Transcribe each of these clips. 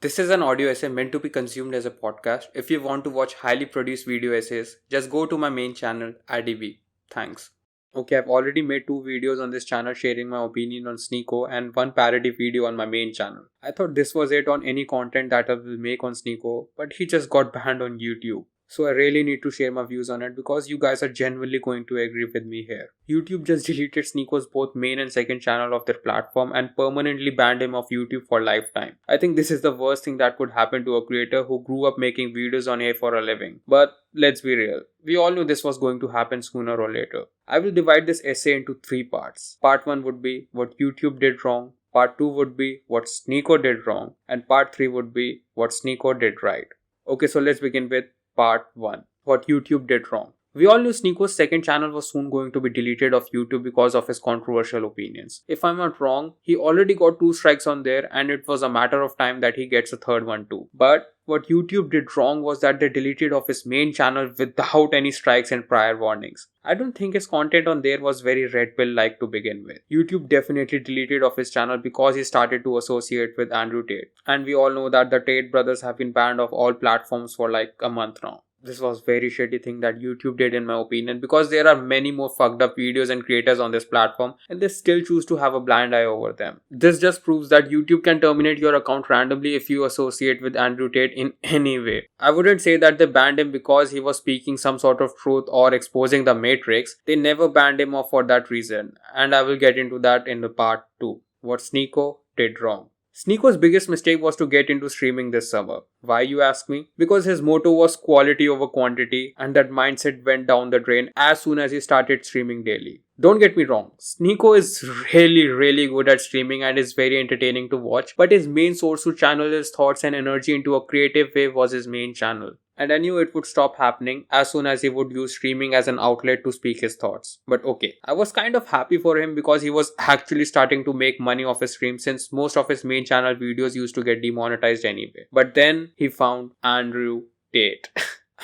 This is an audio essay meant to be consumed as a podcast. If you want to watch highly produced video essays, just go to my main channel, IDB. Thanks. Okay, I've already made 2 videos on this channel sharing my opinion on Sneako and one parody video on my main channel. I thought this was it on any content that I will make on Sneako, but he just got banned on YouTube. So I really need to share my views on it because you guys are genuinely going to agree with me here. YouTube just deleted Sneako's both main and second channel of their platform and permanently banned him off YouTube for lifetime. I think this is the worst thing that could happen to a creator who grew up making videos on here for a living. But let's be real. We all knew this was going to happen sooner or later. I will divide this essay into 3 parts. Part 1 would be what YouTube did wrong. Part 2 would be what Sneako did wrong. And part 3 would be what Sneako did right. Okay, so let's begin with Part 1. What YouTube did wrong. We all knew Sneako's second channel was soon going to be deleted off YouTube because of his controversial opinions. If I'm not wrong, he already got 2 strikes on there and it was a matter of time that he gets a third one too. But what YouTube did wrong was that they deleted off his main channel without any strikes and prior warnings. I don't think his content on there was very red pill like to begin with. YouTube definitely deleted off his channel because he started to associate with Andrew Tate. And we all know that the Tate brothers have been banned off all platforms for like a month now. This was very shitty thing that YouTube did in my opinion because there are many more fucked up videos and creators on this platform and they still choose to have a blind eye over them. This just proves that YouTube can terminate your account randomly if you associate with Andrew Tate in any way. I wouldn't say that they banned him because he was speaking some sort of truth or exposing the Matrix. They never banned him off for that reason and I will get into that in the part 2. What Sneako did wrong. Sneako's biggest mistake was to get into streaming this summer. Why, you ask me? Because his motto was quality over quantity and that mindset went down the drain as soon as he started streaming daily. Don't get me wrong, Sneako is really good at streaming and is very entertaining to watch, but his main source to channel his thoughts and energy into a creative way was his main channel. And I knew it would stop happening as soon as he would use streaming as an outlet to speak his thoughts. But okay, I was kind of happy for him because he was actually starting to make money off his stream since most of his main channel videos used to get demonetized anyway. But then he found Andrew Tate.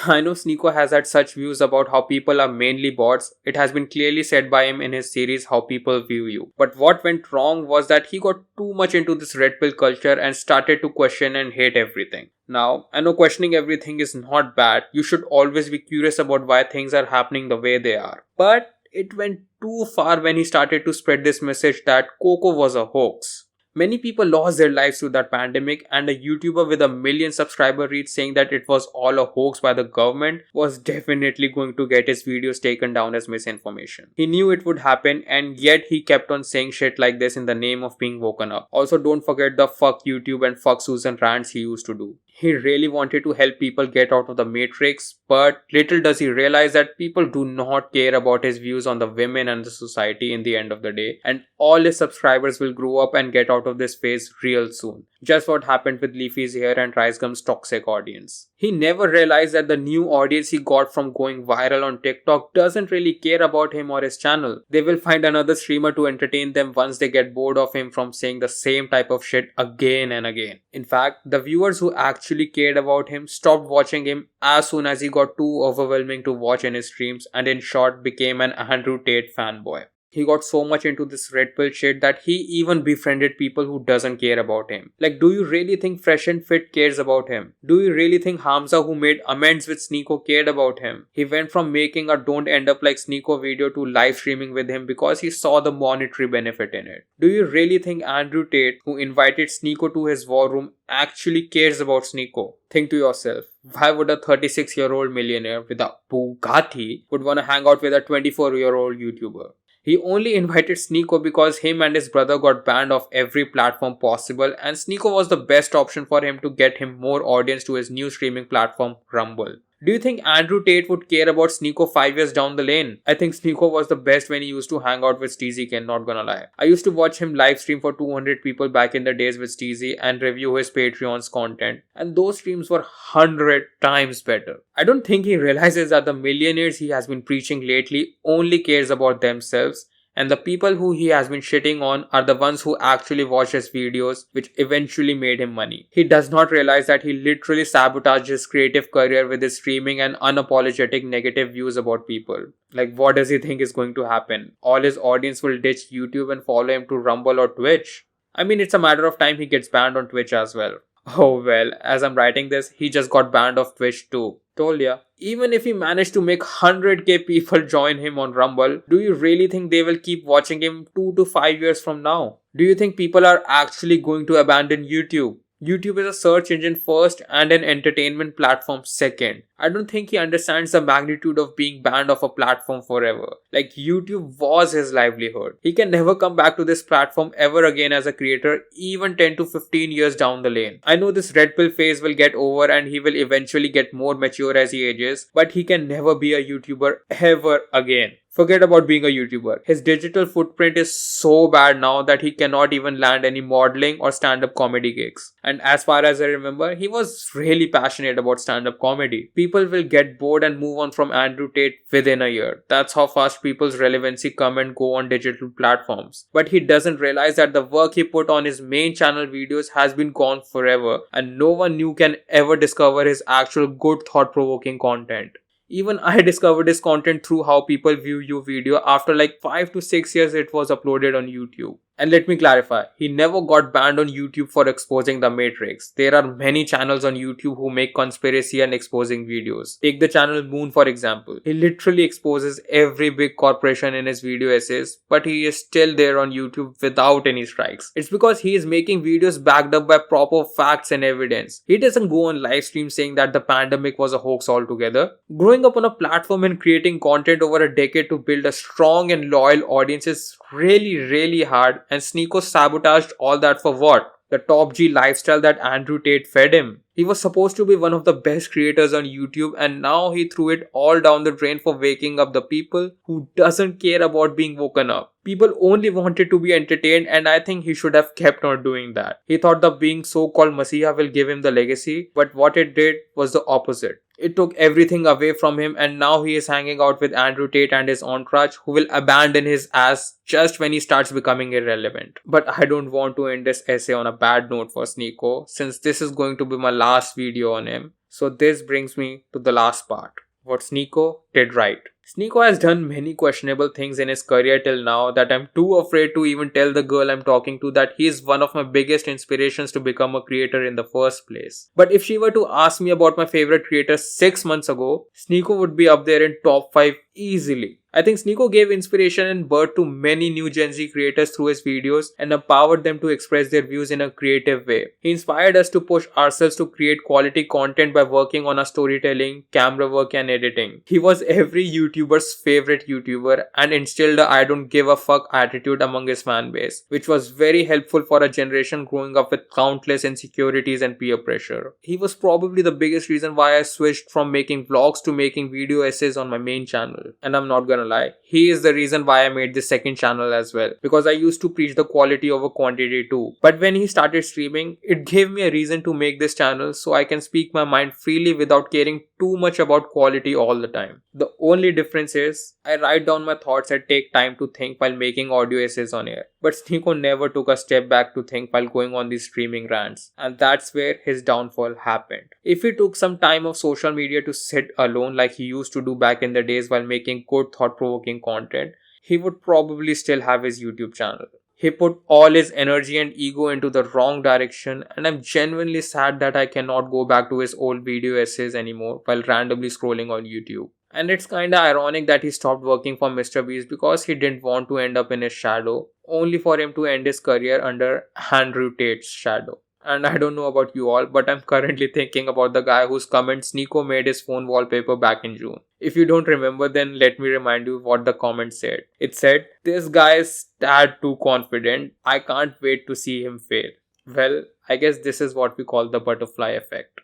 I know Sneako has had such views about how people are mainly bots. It has been clearly said by him in his series How People View You. But what went wrong was that he got too much into this red pill culture and started to question and hate everything. Now, I know questioning everything is not bad. You should always be curious about why things are happening the way they are. But it went too far when he started to spread this message that Coco was a hoax. Many people lost their lives through that pandemic and a YouTuber with a million subscriber reach saying that it was all a hoax by the government was definitely going to get his videos taken down as misinformation. He knew it would happen and yet he kept on saying shit like this in the name of being woken up. Also, don't forget the fuck YouTube and fuck Susan rants he used to do. He really wanted to help people get out of the Matrix, but little does he realize that people do not care about his views on the women and the society in the end of the day, and all his subscribers will grow up and get out of this phase real soon. Just what happened with Leafy's hair and Rice Gum's toxic audience. He never realized that the new audience he got from going viral on TikTok doesn't really care about him or his channel. They will find another streamer to entertain them once they get bored of him from saying the same type of shit again and again. In fact, the viewers who actually cared about him stopped watching him as soon as he got too overwhelming to watch in his streams and in short became an Andrew Tate fanboy. He got so much into this red pill shit that he even befriended people who doesn't care about him. Like, do you really think Fresh and Fit cares about him? Do you really think Hamza, who made amends with Sneako, cared about him? He went from making a Don't End Up Like Sneako video to live streaming with him because he saw the monetary benefit in it. Do you really think Andrew Tate, who invited Sneako to his war room, actually cares about Sneako? Think to yourself, why would a 36-year-old millionaire with a Bugatti would want to hang out with a 24-year-old YouTuber? He only invited Sneako because him and his brother got banned off every platform possible and Sneako was the best option for him to get him more audience to his new streaming platform, Rumble. Do you think Andrew Tate would care about Sneako 5 years down the lane? I think Sneako was the best when he used to hang out with Steezy Ken, not gonna lie. I used to watch him live stream for 200 people back in the days with Steezy and review his Patreon's content. And those streams were 100 times better. I don't think he realizes that the millionaires he has been preaching lately only cares about themselves. And the people who he has been shitting on are the ones who actually watch his videos, which eventually made him money. He does not realize that he literally sabotaged his creative career with his streaming and unapologetic negative views about people. Like, what does he think is going to happen? All his audience will ditch YouTube and follow him to Rumble or Twitch? I mean, it's a matter of time he gets banned on Twitch as well. Oh well, as I'm writing this, he just got banned off Twitch too. Told ya. Even if he managed to make 100k people join him on Rumble, do you really think they will keep watching him 2 to 5 years from now? Do you think people are actually going to abandon YouTube? YouTube is a search engine first and an entertainment platform second. I don't think he understands the magnitude of being banned off a platform forever. Like, YouTube was his livelihood. He can never come back to this platform ever again as a creator, even 10 to 15 years down the lane. I know this red pill phase will get over and he will eventually get more mature as he ages, but he can never be a YouTuber ever again. Forget about being a YouTuber. His digital footprint is so bad now that he cannot even land any modeling or stand-up comedy gigs. And as far as I remember, he was really passionate about stand-up comedy. People will get bored and move on from Andrew Tate within a year. That's how fast people's relevancy come and go on digital platforms. But he doesn't realize that the work he put on his main channel videos has been gone forever, and no one new can ever discover his actual good thought-provoking content. Even I discovered his content through how people view your video after like 5 to 6 years it was uploaded on YouTube. And let me clarify, he never got banned on YouTube for exposing the Matrix. There are many channels on YouTube who make conspiracy and exposing videos. Take the channel Moon for example. He literally exposes every big corporation in his video essays, but he is still there on YouTube without any strikes. It's because he is making videos backed up by proper facts and evidence. He doesn't go on live stream saying that the pandemic was a hoax altogether. Growing up on a platform and creating content over a decade to build a strong and loyal audience is really hard, and Sneako sabotaged all that for what? The top G lifestyle that Andrew Tate fed him. He was supposed to be one of the best creators on YouTube, and now he threw it all down the drain for waking up the people who doesn't care about being woken up. People only wanted to be entertained, and I think he should have kept on doing that. He thought that being so-called Messiah will give him the legacy, but what it did was the opposite. It took everything away from him, and now he is hanging out with Andrew Tate and his entourage who will abandon his ass just when he starts becoming irrelevant. But I don't want to end this essay on a bad note for Sneako, since this is going to be my last video on him. So this brings me to the last part. What Sneako did right. Sneako has done many questionable things in his career till now that I'm too afraid to even tell the girl I'm talking to that he is one of my biggest inspirations to become a creator in the first place. But if she were to ask me about my favorite creator 6 months ago, Sneako would be up there in top 5 easily. I think Sneako gave inspiration and birth to many new Gen Z creators through his videos and empowered them to express their views in a creative way. He inspired us to push ourselves to create quality content by working on our storytelling, camera work and editing. He was every YouTuber's favorite YouTuber and instilled a I don't give a fuck attitude among his fan base, which was very helpful for a generation growing up with countless insecurities and peer pressure. He was probably the biggest reason why I switched from making vlogs to making video essays on my main channel. And I'm not gonna lie, he is the reason why I made this second channel as well, because I used to preach the quality over quantity too. But when he started streaming, it gave me a reason to make this channel so I can speak my mind freely without caring too much about quality all the time. The only difference is I write down my thoughts and take time to think while making audio essays on air. But Sneako never took a step back to think while going on these streaming rants, and that's where his downfall happened. If he took some time off social media to sit alone like he used to do back in the days while making good thought-provoking content, he would probably still have his YouTube channel. He put all his energy and ego into the wrong direction, and I'm genuinely sad that I cannot go back to his old video essays anymore while randomly scrolling on YouTube. And it's kinda ironic that he stopped working for Mr. Beast because he didn't want to end up in his shadow, only for him to end his career under Andrew Tate's shadow. And I don't know about you all, but I'm currently thinking about the guy whose comment Sneako made his phone wallpaper back in June. If you don't remember, then let me remind you what the comment said. It said, "This guy is tad too confident. I can't wait to see him fail." Well, I guess this is what we call the butterfly effect.